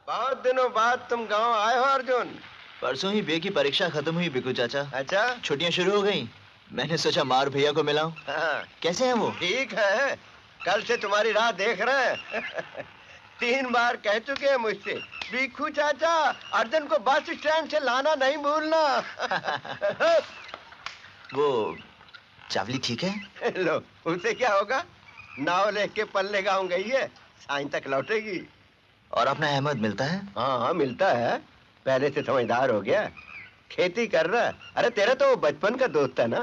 बहुत दिनों बाद तुम गांव आए हो अर्जुन। परसों ही बीए की परीक्षा खत्म हुई बिकू चाचा। अच्छा, छुट्टियां शुरू हो गई। मैंने सोचा मार भैया को मिलाऊं। हाँ, कैसे हैं वो? ठीक है, कल से तुम्हारी राह देख रहे हैं। 3 बार कह चुके हैं मुझसे, बीकू चाचा अर्जुन को बस स्टैंड से लाना नहीं भूलना। वो चावली ठीक है? लो, उसे क्या होगा, नाव लेके के पल्ले गांव गई है, साइन तक लौटेगी। और अपना अहमद मिलता है? हाँ हाँ मिलता है, पहले से समझदार हो गया, खेती कर रहा है। अरे तेरा तो बचपन का दोस्त है ना?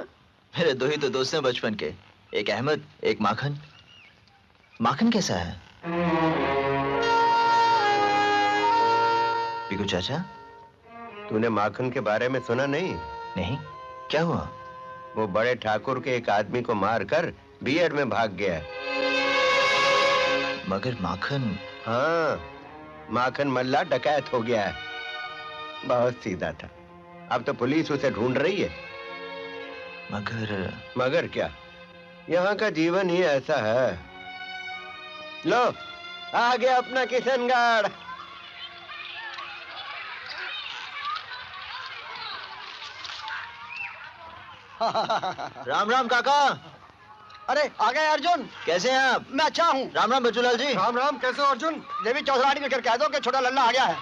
मेरे दो ही तो दोस्त हैं बचपन के, एक अहमद एक माखन। माखन कैसा है? बिकू चाचा, तूने माखन के बारे में सुना नहीं? नहीं, क्या हुआ? वो बड़े ठाकुर के एक आदमी को मारकर बीएड में भाग गया। मगर माखन? हाँ, माखन मल्ला डकैत हो गया है। बहुत सीधा था, अब तो पुलिस उसे ढूंढ रही है। मगर क्या, यहाँ का जीवन ही ऐसा है। लो, आ गया अपना किशनगढ़। राम राम काका। अरे आ गए अर्जुन। कैसे हैं आप? मैं अच्छा हूँ। राम राम बचूलाल जी। राम राम, कैसे हो अर्जुन? देवी चौधरानी को कह दो कि छोटा लल्ला आ गया है।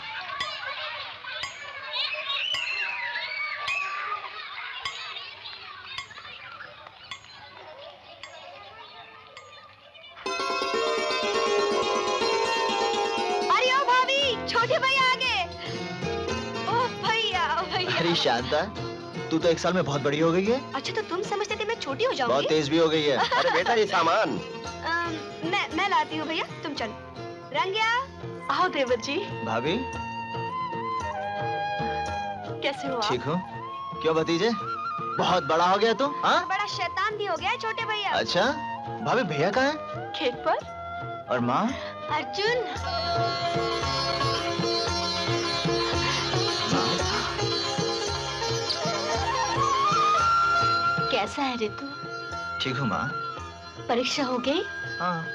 अरे ओ भाभी, छोटे भैया आ गए। ओ भैया, ओ भैया। अरे शांता, तू तो 1 साल में बहुत बड़ी हो गई है। अच्छा, तो तुम समझते थे मैं छोटी हो जाऊंगी? बहुत तेज भी हो गई है। अरे बेटा ये सामान। मैं लाती हूँ भैया, तुम चलो। रंगिया, आओ देवर जी। भाभी, कैसे हो आप? ठीक हूँ। क्यों भतीजे, बहुत बड़ा हो गया तू? हाँ? बड़ा शैतान भी हो गया है छोटे भैया। अच्छा, भाभी भैया कहाँ है? खेत पर। और माँ? अर्जुन, कैसा है ऋतु? ठीक हूँ माँ। परीक्षा हो गई? हाँ।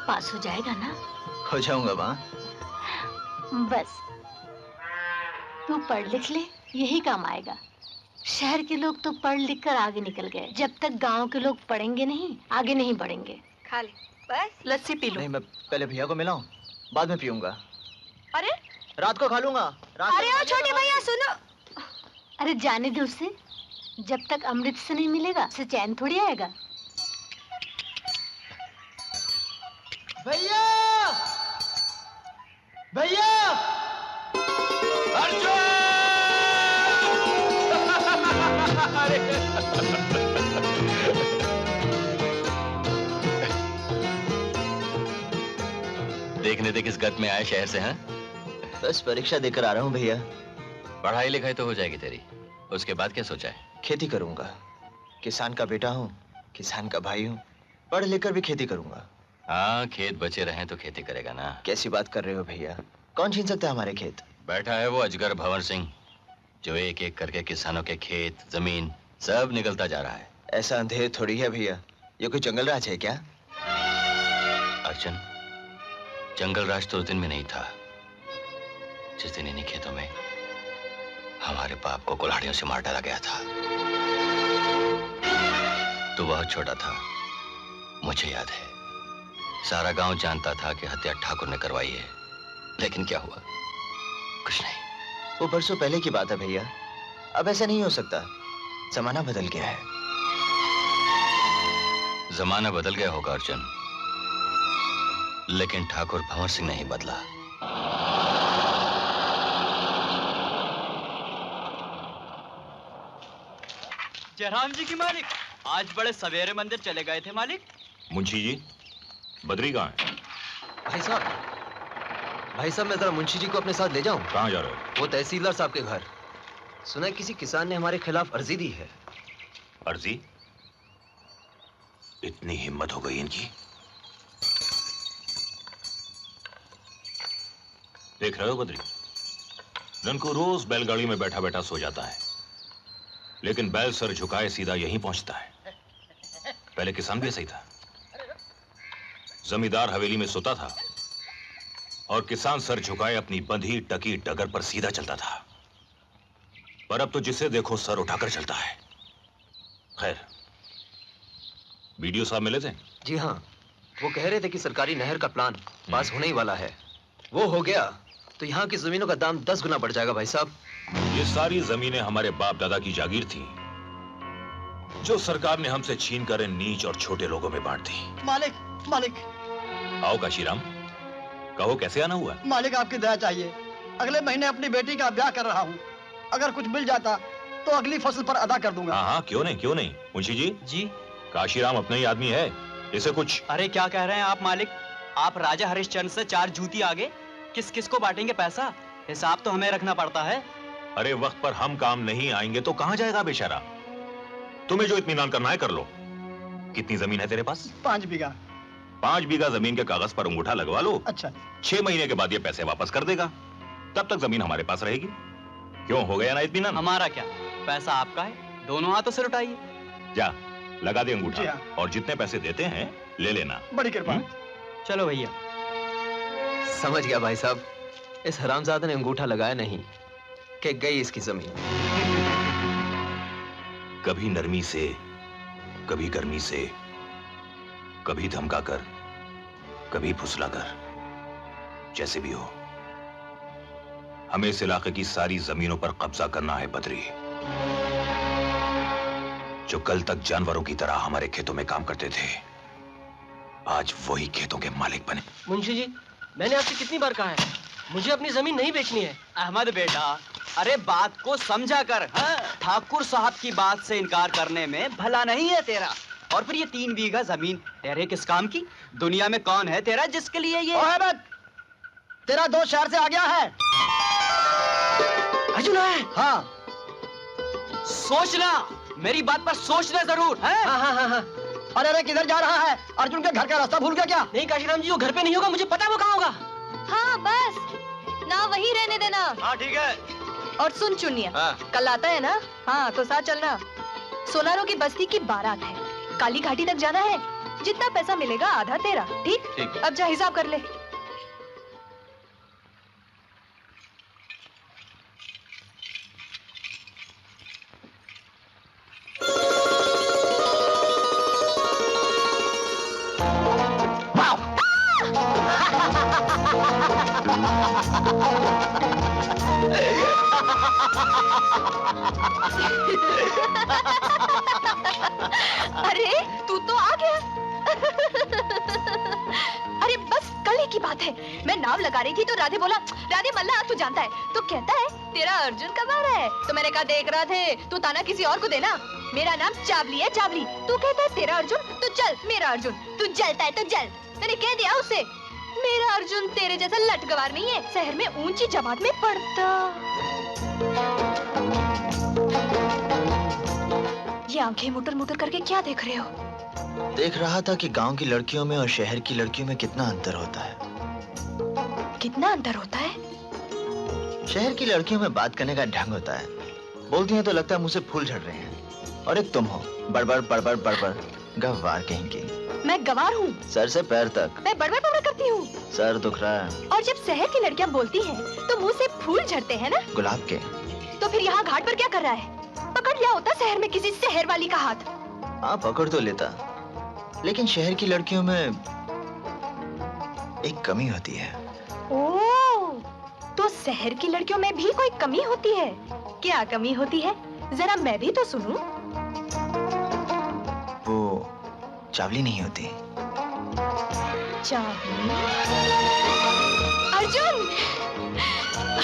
पास हो जाएगा ना? हो जाऊंगा माँ। बस तू पढ़ लिख ले, यही काम आएगा। शहर के लोग तो पढ़ लिख कर आगे निकल गए, जब तक गांव के लोग पढ़ेंगे नहीं, आगे नहीं बढ़ेंगे। खा ले, बस लस्सी पी लो। नहीं, मैं पहले भैया को मिलाऊं, बाद में पीऊंगा। अरे रात को खा लूंगा। अरे ओ छोटे भैया सुनो। अरे जाने दो उसे, जब तक अमृत से नहीं मिलेगा उसे चैन थोड़ी आएगा। भैया, भैया, अर्जुन! देखने दे किस गत में आए शहर से। हैं? बस परीक्षा देकर आ रहा हूँ भैया। पढ़ाई लिखाई तो हो जाएगी तेरी, उसके बाद क्या सोचा है? खेती करूंगा, किसान का बेटा हूँ, किसान का भाई हूँ, पढ़ लिख कर भी खेती करूंगा। हाँ, खेत बचे रहें तो खेती करेगा ना। कैसी बात कर रहे हो भैया, कौन छीन सकता है हमारे खेत? बैठा है वो अजगर भंवर सिंह, जो एक एक करके किसानों के खेत जमीन सब निकलता जा रहा है। ऐसा अंधेर थोड़ी है भैया, ये कोई जंगल राज है क्या? अर्जुन, जंगल राज तो उस दिन में नहीं था जिस दिन इन्हीं खेतों में हमारे बाप को कुल्हाड़ियों से मार डाला गया था। तू बहुत छोटा था, मुझे याद है। सारा गांव जानता था कि हत्या ठाकुर ने करवाई है, लेकिन क्या हुआ? कुछ नहीं। वो बरसों पहले की बात है भैया, अब ऐसा नहीं हो सकता, जमाना बदल गया है। जमाना बदल गया होगा अर्जुन, लेकिन ठाकुर भंवर सिंह नहीं बदला। जयराम जी की मालिक, आज बड़े सवेरे मंदिर चले गए थे मालिक। मुंशी जी, बद्री कहाँ है? भाई साहब मैं जरा मुंशी जी को अपने साथ ले जाऊं? कहाँ जा रहे हो? वो तहसीलदार साहब के घर। सुना है किसी किसान ने हमारे खिलाफ अर्जी दी है। अर्जी? इतनी हिम्मत हो गई इनकी। देख रहे हो बद्री, ननकू रोज बैलगाड़ी में बैठा बैठा सो जाता है, लेकिन बैल सर झुकाए सीधा यहीं पहुंचता है। पहले किसान भी ऐसा ही था, जमींदार हवेली में सोता था और किसान सर झुकाए अपनी बंधी टकी डगर पर सीधा चलता था। पर अब तो जिसे देखो सर उठाकर चलता है। खैर, बीडीओ साहब मिले थे? जी हाँ, वो कह रहे थे कि सरकारी नहर का प्लान पास होने ही वाला है। वो हो गया तो यहाँ की जमीनों का दाम 10 गुना बढ़ जाएगा भाई साहब। ये सारी जमीनें हमारे बाप दादा की जागीर थी, जो सरकार ने हमसे छीन कर इन नीच और छोटे लोगों में बांट दी। मालिक, मालिक, आओ काशीराम, कहो कैसे आना हुआ? मालिक आपकी दया चाहिए। अगले महीने अपनी बेटी का ब्याह कर रहा हूँ। अगर कुछ मिल जाता तो अगली फसल पर अदा कर दूंगा। हाँ हाँ, क्यों नहीं क्यों नहीं। मुंशी जी, जी। काशीराम अपना ही आदमी है, इसे कुछ। अरे क्या कह रहे हैं आप मालिक? आप राजा हरिश्चंद्र से 4 जूती आगे किस किस को बांटेंगे पैसा? हिसाब तो हमें रखना पड़ता है। अरे वक्त पर हम काम नहीं आएंगे तो कहां जाएगा बेचारा? तुम्हें जो इत्मीनान करना है कर लो। कितनी जमीन है तेरे पास? 5 बीघा। 5 बीघा जमीन के कागज पर अंगूठा लगवा लो। अच्छा। 6 महीने के बाद ये पैसे वापस कर देगा, तब तक जमीन हमारे पास रहेगी। क्यों, हो गया ना इत्मीनान? हमारा क्या, पैसा आपका है, दोनों हाथों से लुटाइए। जा लगा दे जी अंगूठा, हाँ। और जितने पैसे देते हैं ले लेना। बड़ी कृपा। चलो भैया। समझ गया भाई साहब, इस हरामजादे ने अंगूठा लगाया नहीं कि गई इसकी जमीन। कभी नरमी से, कभी गर्मी से, कभी धमकाकर, कभी फुसलाकर, जैसे भी हो हमें इस इलाके की सारी जमीनों पर कब्जा करना है बद्री। जो कल तक जानवरों की तरह हमारे खेतों में काम करते थे, आज वही खेतों के मालिक बने। मुंशी जी, मैंने आपसे कितनी बार कहा है, मुझे अपनी जमीन नहीं बेचनी है। अहमद बेटा, अरे बात को समझा कर। हाँ? ठाकुर साहब की बात से इनकार करने में भला नहीं है तेरा। और फिर ये 3 बीघा जमीन तेरे किस काम की? दुनिया में कौन है तेरा जिसके लिए ये? अहमद, तेरा दोस्त शहर से आ गया है। अर्जुन है? हाँ। सोचना, मेरी बात पर सोचना जरूर है। हाँ हाँ हाँ हाँ। अरे अरे, किधर जा रहा है? अर्जुन के घर का रास्ता भूल गया क्या? नहीं काशीराम जी, वो घर पे नहीं होगा, मुझे पता है वो कहाँ होगा। हाँ बस, ना वही रहने देना। हाँ ठीक है। और सुन चुनिया, हाँ। कल आता है ना? हाँ तो साथ चलना। सोनारों की बस्ती की बारात है, काली घाटी तक जाना है। जितना पैसा मिलेगा आधा तेरा, ठीक? ठीक। अब जा हिसाब कर ले। अरे तू तो आ गया। अरे बस कल ही की बात है, मैं नाव लगा रही थी तो राधे बोला, राधे मल्ला तू जानता है? तो कहता है तेरा अर्जुन कब आ रहा है? तो मैंने कहा देख रहा थे, तू ताना किसी और को देना। मेरा नाम चावली है, चावली। तू कहता है तेरा अर्जुन, तो चल मेरा अर्जुन। तू जलता है तो जल। मैंने कह दिया उसे, मेरा अर्जुन तेरे जैसा लटगवार नहीं है, शहर में ऊंची जमात में पढ़ता। ये आंखें मुटर मुटर करके क्या देख रहे हो? देख रहा था कि गांव की लड़कियों में और शहर की लड़कियों में कितना अंतर होता है। कितना अंतर होता है? शहर की लड़कियों में बात करने का ढंग होता है, बोलती हैं तो लगता है मुंह से फूल झड़ रहे हैं। और एक तुम हो, बड़बड़ बड़बड़ बड़बड़, गवार कहेंगे। मैं गवार हूँ? सर से पैर तक। मैं बड़बड़ बड़बड़ करती हूँ? सर दुख रहा है। और जब शहर की लड़कियाँ बोलती हैं तो मुंह से फूल झड़ते हैं ना? गुलाब के। तो फिर यहाँ घाट पर क्या कर रहा है? पकड़ लिया होता शहर में किसी शहर वाली का हाथ। हाँ पकड़ तो लेता, लेकिन शहर की लड़कियों में एक कमी होती है। ओह, तो शहर की लड़कियों में भी कोई कमी होती है? क्या कमी होती है? जरा मैं भी तो सुनूं। वो चावली नहीं होती। चावली? अर्जुन,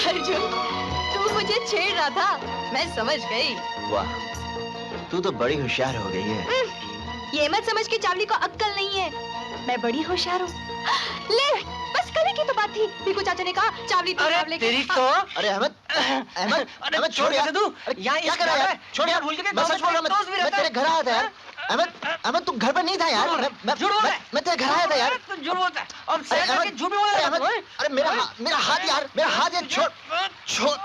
अर्जुन, तू मुझे छेड़ रहा था, मैं समझ गई। वाह, तू तो बड़ी होशियार हो गई है। ये मत समझ के चावली को अक्कल नहीं है, मैं बड़ी होशियार हूँ। ले, बस कल की तो बात थी, बिल्कुल चाचा ने कहा चावली तो चावली के। तेरी तो। अरे अहमद, अहमद, अहमद छोड़ यार। तू यहाँ क्या कर रहा है यार? छोड़ यार, भूल के मैं सच बोल रहा हूँ, मैं तेरे घर आया था यार। अहमद, अहमद तू घर पर नहीं था यार। मैं तेरे घर आया था यार। झूठ बोलता है। अब अरे अहमद, झूठ बोल रहा है। अरे मेरा हाथ यार, मेरा हाथ यार, छोड़ छोड़।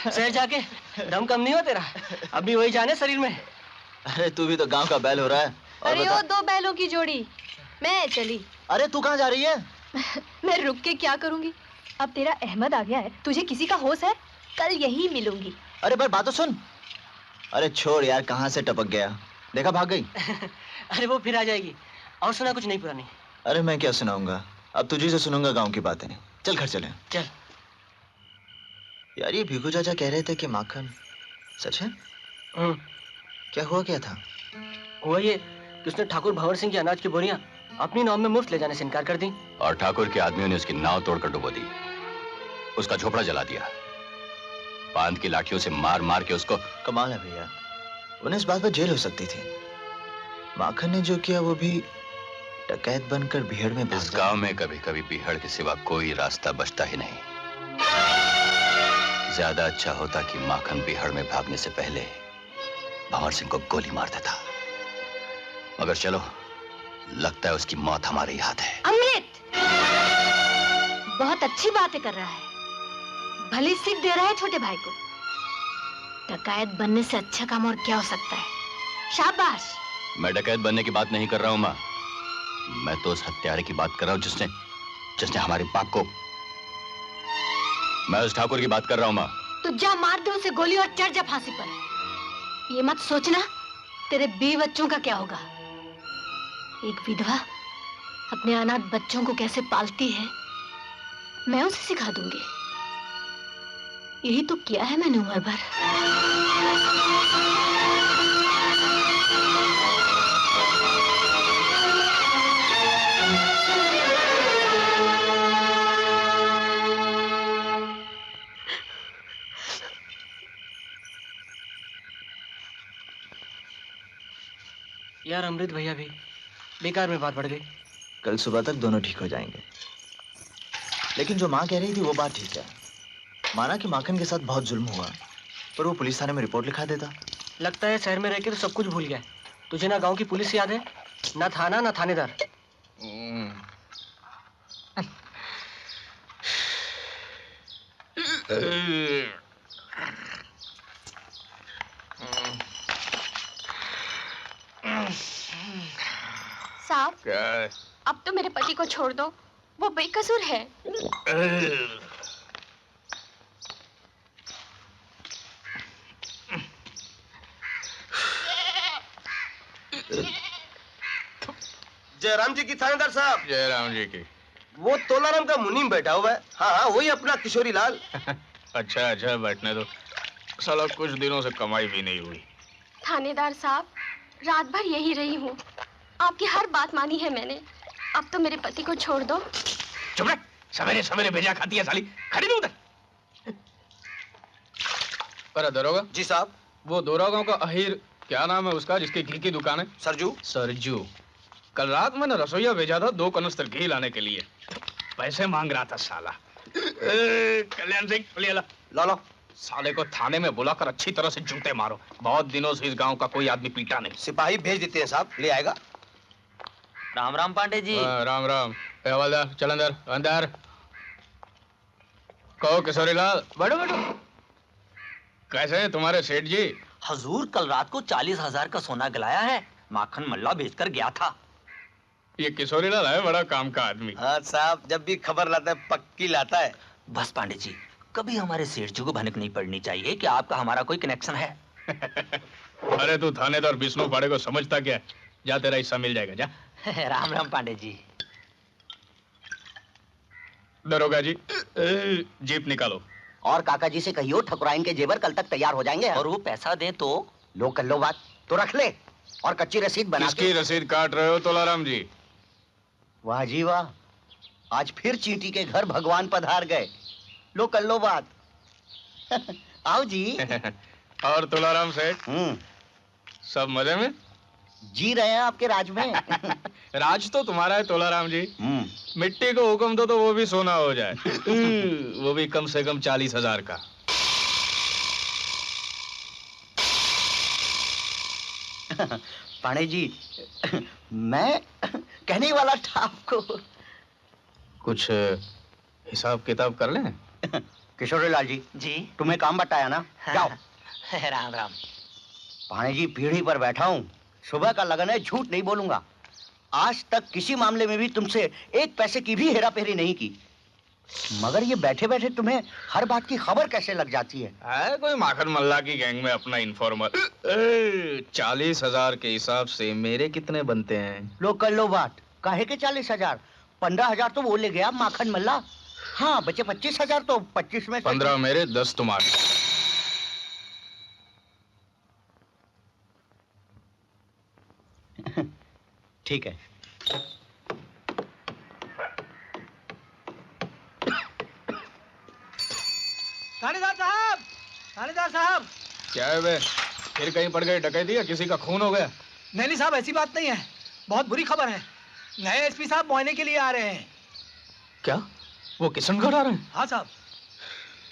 शहर जाके दम कम नहीं हो तेरा? अभी वही जाने शरीर में। अरे तू भी तो गांव का बैल हो रहा है। और अरे बता। ओ 2 बैलों की जोड़ी। मैं चली। अरे तू कहाँ जा रही है? मैं रुक के क्या करूंगी? अब तेरा अहमद आ गया है, तुझे किसी का होश है? कल यही मिलूंगी। अरे पर बात तो सुन। अरे छोड़ यार, कहाँ से टपक गया, देखा भाग गई। अरे वो फिर आ जाएगी। और सुना कुछ नहीं पुरानी। अरे मैं क्या सुनाऊंगा, अब तुझे से सुनूंगा गांव की बातें। चल घर चले। चल। यार ये भिखू चाचा कह रहे थे कि माखन सच है? क्या हुआ, क्या था? हुआ ये कि उसने ठाकुर भंवर सिंह की अनाज की बोरियां अपनी नाव में मुफ्त ले जाने से इनकार कर दी। और ठाकुर के आदमियों ने उसकी नाव तोड़कर डुबो दी, उसका झोपड़ा जला दिया, बांध की लाठियों से मार मार के उसको। कमाल है भैया, उन्हें इस बात पर जेल हो सकती थी। माखन ने जो किया वो भी डकैत बनकर भीड़ में इस गांव में कभी कभी भीड़ के सिवा कोई रास्ता बचता ही नहीं। ज्यादा अच्छा होता कि माखन भीड़ में भागने से पहले भंवर सिंह को गोली मार देता, मगर चलो, लगता है उसकी मौत हमारे ही हाथ है। अमृत बहुत अच्छी बातें कर रहा है, भली सीख दे रहा है छोटे भाई को। डकैत बनने से अच्छा काम और क्या हो सकता है? शाबाश। मैं डकैत बनने की बात नहीं कर रहा हूं माँ, मैं तो उस हत्यारे की बात कर रहा हूं जिसने हमारे बाप को। मैं उस ठाकुर की बात कर रहा हूं माँ। तो जा मार दे उसे गोली और चढ़ जा फांसी पर। ये मत सोचना तेरे 20 बच्चों का क्या होगा। एक विधवा अपने अनाथ बच्चों को कैसे पालती है मैं उसे सिखा दूंगी। यही तो किया है मैंने उम्र भर। यार अमृत भैया भी बेकार में बात बढ़ गई। कल सुबह तक दोनों ठीक हो जाएंगे। लेकिन जो माँ कह रही थी वो बात ठीक है। माना कि माखन के साथ बहुत जुल्म हुआ, पर वो पुलिस थाने में रिपोर्ट लिखा देता। लगता है शहर में रह के तो सब कुछ भूल गया। तुझे ना गांव की पुलिस याद है, ना थाना, ना थानेदार। साहब, क्या है? अब तो मेरे पति को छोड़ दो, वो बेकसूर है। जयराम जी की थानेदार साहब। जयराम जी की। वो तोलाराम का मुनीम बैठा हुआ है। हाँ, वही अपना किशोरी लाल। अच्छा अच्छा, बैठने दो। साला कुछ दिनों से कमाई भी नहीं हुई। थानेदार साहब, रात भर यही रही हूँ, आपकी हर बात मानी है मैंने। अब तो मेरे पति को छोड़ दो। चुप रह, सवेरे सवेरे भेजा खाती है साली। खड़ी नहीं उधर। अरे दरोगा जी साहब। वो दोरा गांव का अहीर, क्या नाम है उसका, जिसकी घी की दुकान है? सरजू। सरजू। कल रात मैंने रसोईया भेजा था 2 कनस्तर घी लाने के लिए। पैसे मांग रहा था साला। कल्याण सिंह, ला लो। साले को थाने में बुलाकर अच्छी तरह से जूते मारो। बहुत दिनों से इस गांव का कोई आदमी पीटा नहीं। सिपाही भेज देते हैं साहब, ले आएगा। राम राम पांडे जी। राम राम। हवालदार चल अंदर। अंदर कहो किशोरी लाल। बैठो बैठो। कैसे हैं तुम्हारे सेठ जी? हजूर कल रात को 40,000 का सोना गलाया है, माखन मल्ला भेजकर गया था। ये किशोरी लाल है बड़ा काम का आदमी। हाँ साहब, जब भी खबर लाता है पक्की लाता है। बस पांडे जी, कभी हमारे सेठ जी को भनक नहीं पड़नी चाहिए कि आपका हमारा कोई कनेक्शन है। अरे तू थानेदार विष्णु पाड़े को समझता क्या है? जा, तेरा हिस्सा मिल जाएगा, जा। राम राम पांडे जी। दरोगा जी, जीप निकालो। और काका जी से कहियो ठकुराइन के जेवर कल तक तैयार हो जाएंगे। और वो पैसा दे तो लो कर लो बात, तो रख ले और कच्ची रसीद बना किसकी रसीद काट रहे हो तोलाराम जी? वाह जी वाह, आज फिर चींटी के घर भगवान पधार गए। लो कर लो बात। आओ जी। और तोलाराम सेठ, सब मजे में जी रहे हैं आपके राज में। राज तो तुम्हारा है तोलाराम जी। मिट्टी को हुक्म दो तो वो भी सोना हो जाए। वो भी कम से कम 40,000 का। पाणे जी, मैं कहने वाला था आपको। कुछ हिसाब किताब कर लें? किशोरी लाल जी, जी तुम्हें काम बताया ना, जाओ। राम राम। पानी जी पीढ़ी पर बैठा हूँ, सुबह का लगन है, झूठ नहीं बोलूंगा। आज तक किसी मामले में भी तुमसे एक पैसे की भी हेरा फेरी नहीं की, मगर ये बैठे बैठे तुम्हें हर बात की खबर कैसे लग जाती है? कोई माखन मल्ला की गैंग में अपना इन्फॉर्मर। 40,000 के हिसाब से मेरे कितने बनते हैं? लो कर लो बात। काहे के 40,000? 15,000 तो वो ले गया माखन मल्ला। हाँ, बचे 25,000, तो 25 में 15 मेरे, 10 तुम्हारे। ठीक है। थानेदार साहब, थानेदार साहब। क्या है बे? फिर कहीं पड़ गए डकैती या किसी का खून हो गया? नहीं साहब, ऐसी बात नहीं है, बहुत बुरी खबर है। नए एसपी साहब मुआयने के लिए आ रहे हैं। क्या वो किशनगढ़ आ रहे हैं? हाँ साहब।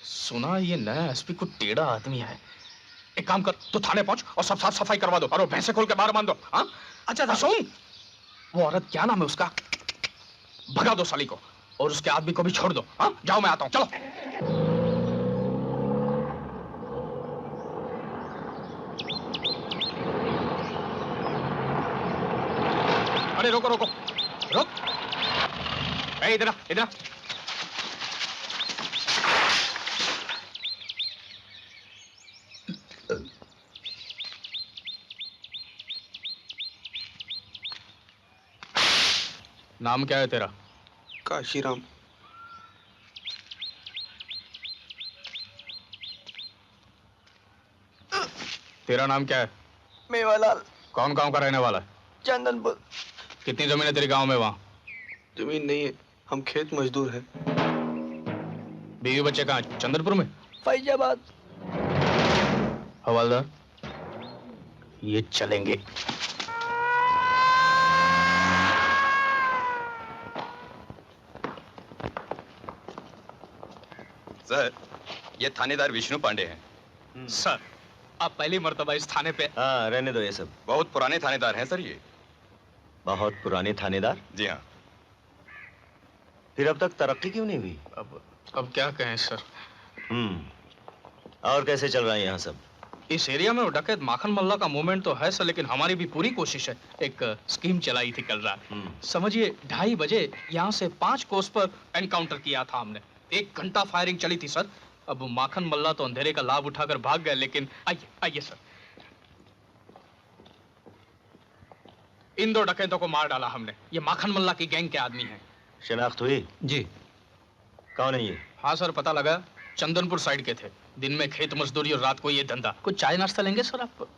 सुना ये नया एसपी को टेढ़ा आदमी है। एक काम कर, तू थाने पहुंच और सब साफ सफाई करवा दो और वो भैंसे खोल के बाहर बांध दो। हाँ? अच्छा था, सुन, वो औरत क्या नाम है उसका, भगा दो साली को और उसके आदमी को भी छोड़ दो। हाँ? जाओ, मैं आता हूँ, चलो। अरे रोको रोको रोक, इधर आ, इधर आ। नाम क्या है तेरा? काशीराम। तेरा नाम क्या है? मेवालाल। कौन गांव का रहने वाला है? चंदनपुर। कितनी जमीन है तेरे गांव में? वहाँ जमीन नहीं है, हम खेत मजदूर हैं। बीवी बच्चे कहाँ? चंदनपुर में? फैजाबाद। हवलदार, ये चलेंगे। सर, ये थानेदार विष्णु पांडे हैं। सर, आप पहली मर्तबा इस थाने पे? हाँ, रहने दो ये सब। बहुत पुराने थानेदार हैं सर ये। बहुत पुराने थानेदार? जी हाँ। फिर अब तक तरक्की क्यों नहीं हुई? अब क्या कहें सर। और कैसे चल रहा है यहाँ सब? इस एरिया में वो डकैत माखन मल्ला का मूवमेंट तो है सर, लेकिन हमारी भी पूरी कोशिश है। एक स्कीम चलाई थी कल रात। समझिए 2:30 बजे यहाँ से 5 कोस पर एनकाउंटर किया था हमने। 1 घंटा फायरिंग चली थी सर। अब माखन मल्ला तो अंधेरे का लाभ उठाकर भाग गए, लेकिन आइए आइए सर, इन 2 डकैतों को मार डाला हमने। ये माखन मल्ला की गैंग के आदमी हैं। शनाख्त हुई? जी। कौन है ये? हाँ सर, पता लगा, चंदनपुर साइड के थे। दिन में खेत मजदूरी और रात को ये धंधा। कुछ चाय नाश्ता लेंगे सर आप?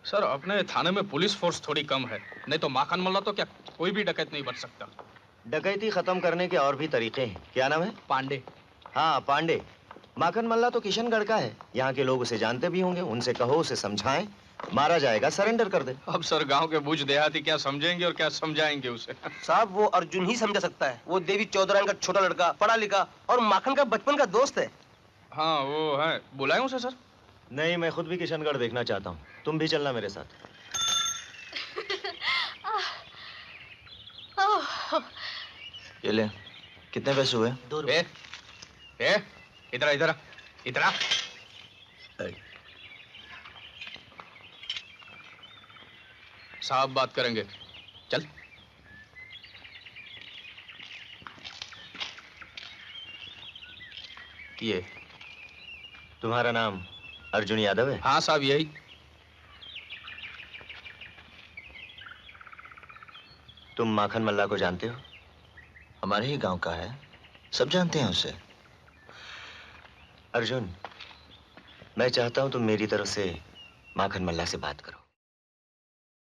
सर, अपने थाने में पुलिस फोर्स थोड़ी कम है, नहीं तो माखन मल्ला तो क्या कोई भी डकैत नहीं बच सकता। डकैती खत्म करने के और भी तरीके हैं। क्या नाम है? पांडे। हाँ, पांडे। माखन मल्ला तो किशनगढ़ का है, यहाँ के लोग उसे जानते भी होंगे। उनसे कहो, उसे समझाएं, मारा जाएगा, सरेंडर कर दे। अब सर, गांव के बूझ देहाती क्या समझेंगे और क्या समझाएंगे उसे? साहब, वो अर्जुन ही समझा सकता है। वो देवी चौधरान का छोटा लड़का, पढ़ा लिखा और माखन का बचपन का दोस्त है। हाँ, वो है। बुलाएं उसे सर? नहीं, मैं खुद भी किशनगढ़ देखना चाहता हूँ। तुम भी चलना मेरे साथ। ये ले, कितने पैसे हुए? 2 रुपए। इधर इधर इधर। साहब बात करेंगे, चल। ये तुम्हारा नाम अर्जुन यादव है? हाँ साहब, यही। तुम माखन मल्ला को जानते हो? हमारे ही गांव का है, सब जानते हैं उसे। अर्जुन, मैं चाहता हूं तुम मेरी तरफ से माखन मल्ला से बात करो।